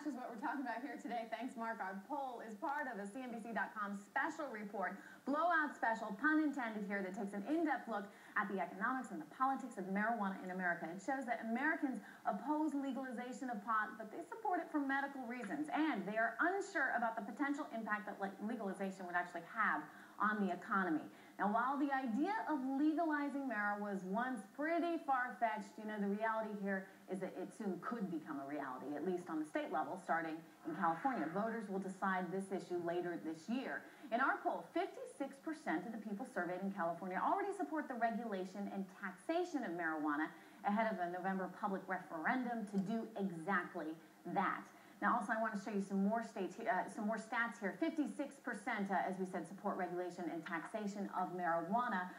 is what we're talking about here today. Thanks, Mark. Our poll is part of a CNBC.com special report, blowout special, pun intended here, that takes an in-depth look at the economics and the politics of marijuana in America. It shows that Americans oppose legalization of pot, but they support it for medical reasons, and they are unsure about the potential impact that legalization would actually have on the economy. Now, while the idea of legalizing marijuana was once pretty far-fetched, the reality here is that it soon could become a reality, at least on the state level, starting in California. Voters will decide this issue later this year. In our poll, 56% of the people surveyed in California already support the regulation and taxation of marijuana ahead of a November public referendum to do exactly that. Now, also, I want to show you some more stats here. 56%, as we said, support regulation and taxation of marijuana.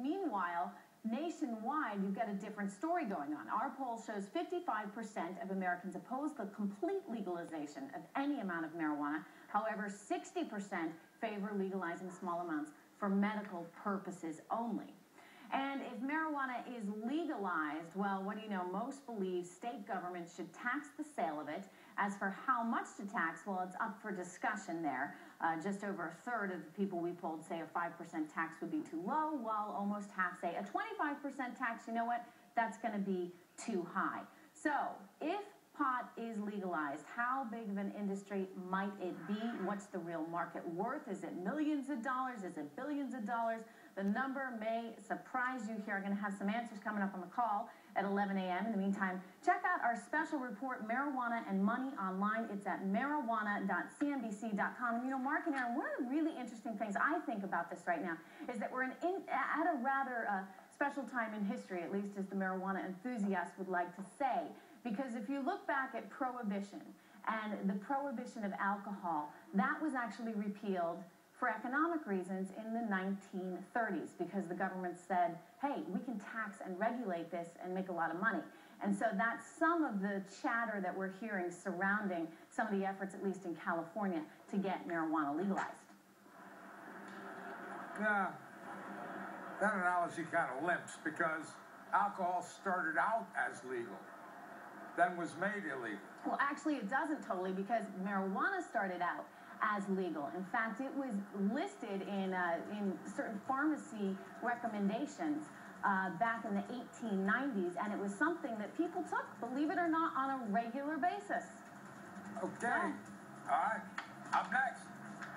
Meanwhile, nationwide, you've got a different story going on. Our poll shows 55% of Americans oppose the complete legalization of any amount of marijuana. However, 60% favor legalizing small amounts for medical purposes only. And if marijuana is legalized, well, what do you know? Most believe state governments should tax the sale of it. As for how much to tax, well, it's up for discussion there. Just over a third of the people we polled say a 5% tax would be too low, while almost half say a 25% tax, you know what, that's going to be too high. So if pot is legalized, how big of an industry might it be? What's the real market worth? Is it millions of dollars? Is it billions of dollars? The number may surprise you here. I'm going to have some answers coming up on the call at 11 a.m. In the meantime, check out our special report, Marijuana and Money, online. It's at marijuana.cnbc.com. And Mark and Aaron, one of the really interesting things I think about this right now is that we're at a rather special time in history, at least as the marijuana enthusiasts would like to say. Because if you look back at Prohibition and the prohibition of alcohol, that was actually repealed for economic reasons in the 1930s, because the government said, hey, we can tax and regulate this and make a lot of money. And so that's some of the chatter that we're hearing surrounding some of the efforts, at least in California, to get marijuana legalized. Yeah, that analogy kind of limps, because alcohol started out as legal, then was made illegal. Well, actually, it doesn't totally, because marijuana started out as legal. In fact, it was listed in certain pharmacy recommendations back in the 1890s, and it was something that people took, believe it or not, on a regular basis. Okay. All right. Up next.